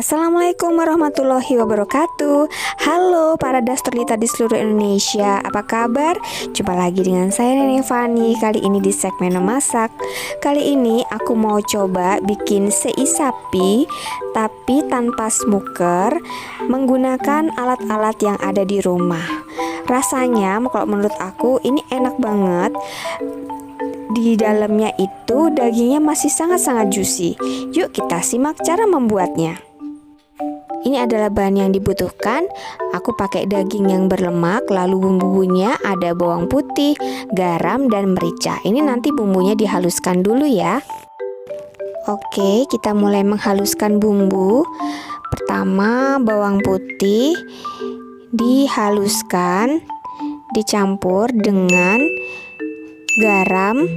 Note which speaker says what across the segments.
Speaker 1: Assalamualaikum warahmatullahi wabarakatuh. Halo para dasterlita di seluruh Indonesia, apa kabar? Jumpa lagi dengan saya Nenek Fani. Kali ini di segmen memasak. Kali ini aku mau coba bikin sei sapi tapi tanpa smoker, menggunakan alat-alat yang ada di rumah. Rasanya kalau menurut aku ini enak banget. Di dalamnya itu dagingnya masih sangat-sangat juicy. Yuk kita simak cara membuatnya. Ini adalah bahan yang dibutuhkan. Aku pakai daging yang berlemak, lalu bumbunya ada bawang putih, garam, dan merica. Ini nanti bumbunya dihaluskan dulu ya. Oke, kita mulai menghaluskan bumbu. Pertama, bawang putih dihaluskan, dicampur dengan garam.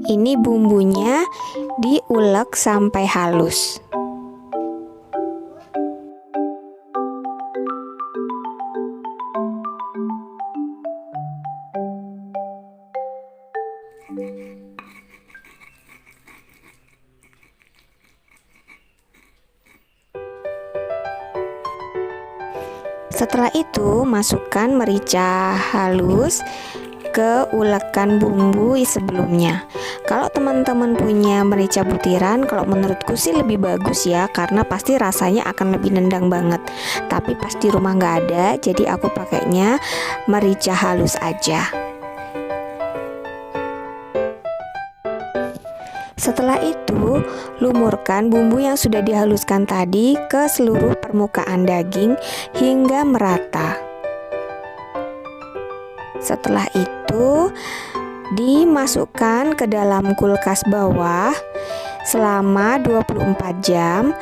Speaker 1: Ini bumbunya diulek sampai halus. Setelah itu, masukkan merica halus ke ulekan bumbu sebelumnya. Kalau teman-teman punya merica butiran, kalau menurutku sih lebih bagus ya, karena pasti rasanya akan lebih nendang banget. Tapi pas di rumah nggak ada, jadi aku pakainya merica halus aja. Setelah itu, lumurkan bumbu yang sudah dihaluskan tadi ke seluruh permukaan daging hingga merata. Setelah itu, dimasukkan ke dalam kulkas bawah selama 24 jam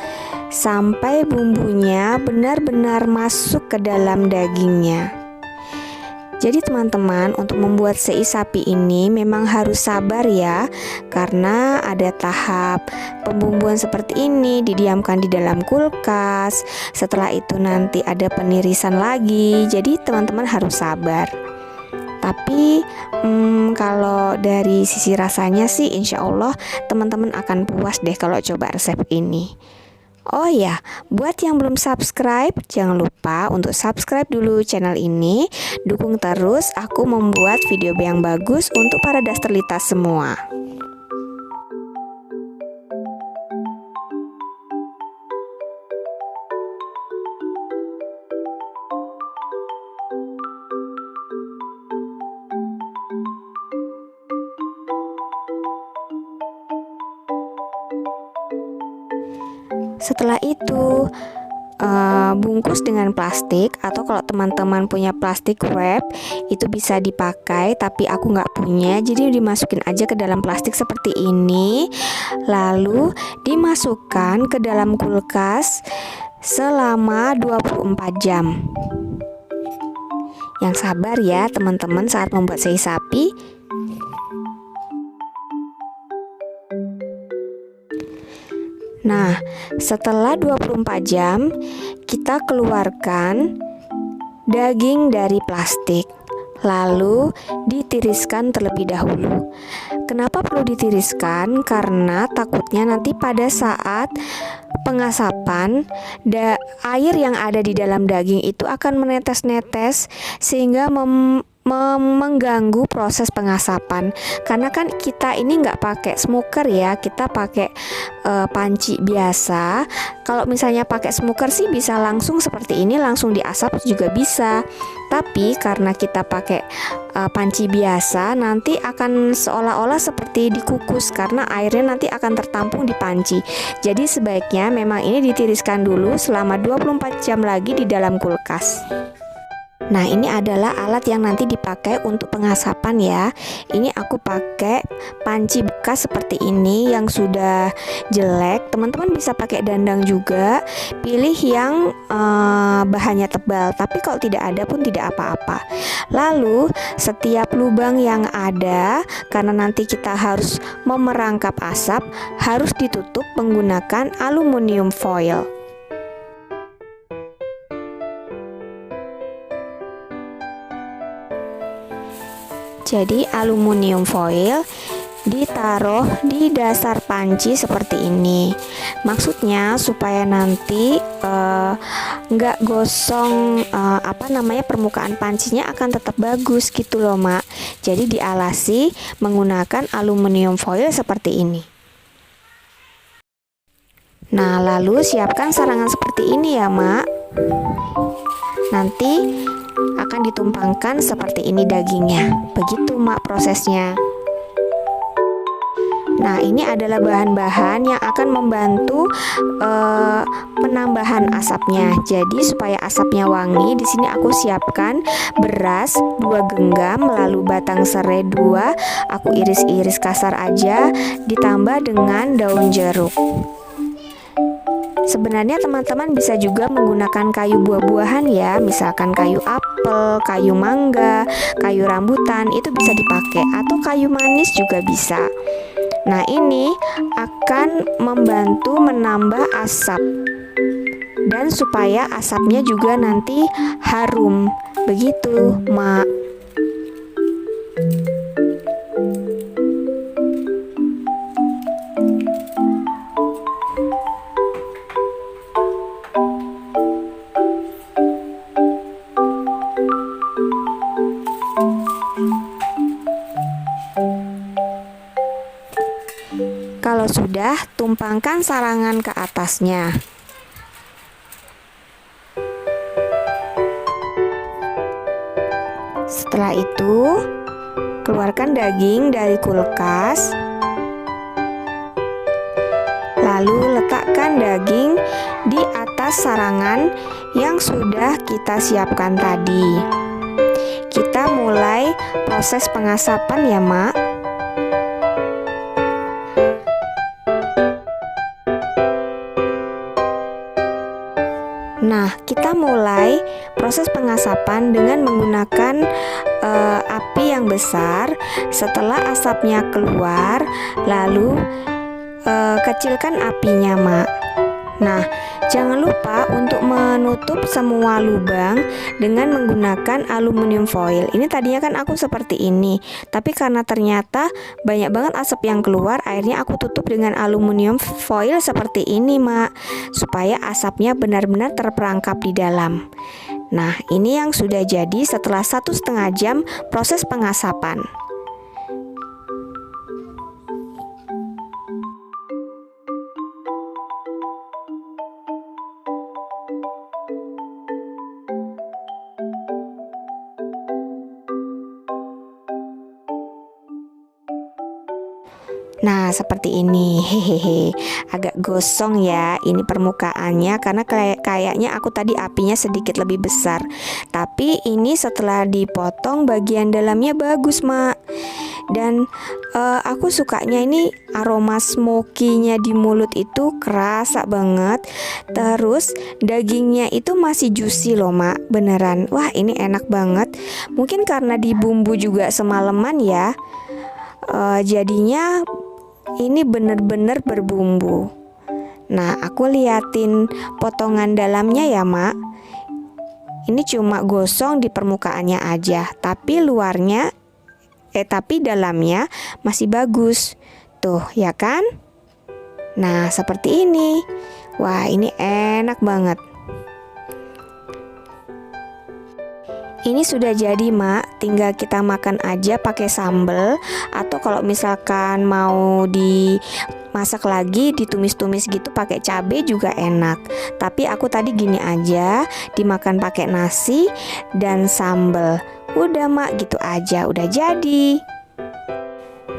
Speaker 1: sampai bumbunya benar-benar masuk ke dalam dagingnya. Jadi teman-teman, untuk membuat sei sapi ini memang harus sabar ya, karena ada tahap pembumbuan seperti ini, didiamkan di dalam kulkas. Setelah itu nanti ada penirisan lagi, jadi teman-teman harus sabar. Tapi kalau dari sisi rasanya sih insya Allah teman-teman akan puas deh kalau coba resep ini. Oh ya, buat yang belum subscribe, jangan lupa untuk subscribe dulu channel ini. Dukung terus aku membuat video yang bagus untuk para dasterlita semua. Setelah itu, bungkus dengan plastik, atau kalau teman-teman punya plastik wrap itu bisa dipakai, tapi aku nggak punya, jadi dimasukin aja ke dalam plastik seperti ini, lalu dimasukkan ke dalam kulkas selama 24 jam. Yang sabar ya teman-teman saat membuat sei sapi. Nah, setelah 24 jam, kita keluarkan daging dari plastik, lalu ditiriskan terlebih dahulu. Kenapa perlu ditiriskan? Karena takutnya nanti pada saat pengasapan, air yang ada di dalam daging itu akan menetes-netes sehingga mengganggu proses pengasapan. Karena kan kita ini nggak pakai smoker ya, kita pakai panci biasa. Kalau misalnya pakai smoker sih bisa langsung seperti ini, langsung diasap juga bisa. Tapi karena kita pakai panci biasa, nanti akan seolah-olah seperti dikukus karena airnya nanti akan tertampung di panci. Jadi sebaiknya memang ini ditiriskan dulu selama 24 jam lagi di dalam kulkas. Nah, ini adalah alat yang nanti dipakai untuk pengasapan ya. Ini aku pakai panci bekas seperti ini yang sudah jelek. Teman-teman bisa pakai dandang juga. Pilih yang bahannya tebal. Tapi kalau tidak ada pun tidak apa-apa. Lalu setiap lubang yang ada, karena nanti kita harus memerangkap asap, harus ditutup menggunakan aluminium foil. Jadi aluminium foil ditaruh di dasar panci seperti ini. Maksudnya supaya nanti nggak gosong, permukaan pancinya akan tetap bagus gitu loh Mak. Jadi dialasi menggunakan aluminium foil seperti ini. Nah, lalu siapkan sarangan seperti ini ya Mak. Nanti akan ditumpangkan seperti ini dagingnya. Begitu Mak prosesnya. Nah, ini adalah bahan-bahan yang akan membantu penambahan asapnya. Jadi supaya asapnya wangi, di sini aku siapkan beras 2 genggam, lalu batang serai 2, aku iris-iris kasar aja, ditambah dengan daun jeruk. Sebenarnya teman-teman bisa juga menggunakan kayu buah-buahan ya, misalkan kayu apel, kayu mangga, kayu rambutan, itu bisa dipakai, atau kayu manis juga bisa. Nah, ini akan membantu menambah asap dan supaya asapnya juga nanti harum. Begitu, Mak. Kalau sudah, tumpangkan sarangan ke atasnya. Setelah itu, keluarkan daging dari kulkas. Lalu letakkan daging di atas sarangan yang sudah kita siapkan tadi. Kita mulai proses pengasapan ya, Mak. Nah, kita mulai proses pengasapan dengan menggunakan api yang besar. Setelah asapnya keluar, lalu kecilkan apinya, Mak. Nah, jangan lupa untuk menutup semua lubang dengan menggunakan aluminium foil. Ini tadinya kan aku seperti ini, tapi karena ternyata banyak banget asap yang keluar, akhirnya aku tutup dengan aluminium foil seperti ini, Mak, supaya asapnya benar-benar terperangkap di dalam. Nah, ini yang sudah jadi setelah 1,5 jam proses pengasapan. Nah, seperti ini. Hehehe. Agak gosong ya ini permukaannya karena kayaknya aku tadi apinya sedikit lebih besar. Tapi ini setelah dipotong bagian dalamnya bagus, Mak. Dan aku sukanya ini aroma smoky-nya di mulut itu kerasa banget. Terus dagingnya itu masih juicy loh, Mak. Beneran. Wah, ini enak banget. Mungkin karena dibumbu juga semalaman ya. Jadinya ini bener-bener berbumbu. Nah, aku liatin potongan dalamnya ya, Mak. Ini cuma gosong di permukaannya aja, tapi dalamnya masih bagus. Tuh, ya kan? Nah, seperti ini. Wah, ini enak banget. Ini sudah jadi, Mak, tinggal kita makan aja pakai sambal, atau kalau misalkan mau dimasak lagi, ditumis-tumis gitu pakai cabai juga enak. Tapi aku tadi gini aja, dimakan pakai nasi dan sambal. Udah, Mak, gitu aja, udah jadi.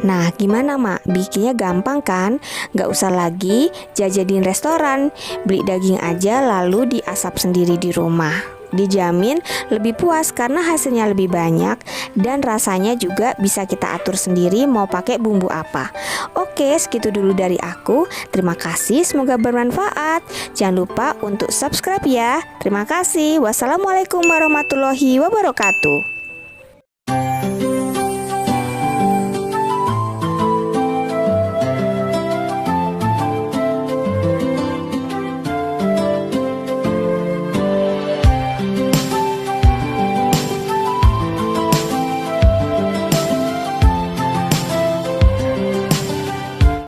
Speaker 1: Nah, gimana, Mak? Bikinnya gampang kan? Gak usah lagi jajanin restoran, beli daging aja lalu diasap sendiri di rumah. Dijamin lebih puas karena hasilnya lebih banyak dan rasanya juga bisa kita atur sendiri mau pakai bumbu apa. Oke, segitu dulu dari aku. Terima kasih, semoga bermanfaat. Jangan lupa untuk subscribe ya. Terima kasih. Wassalamualaikum warahmatullahi wabarakatuh.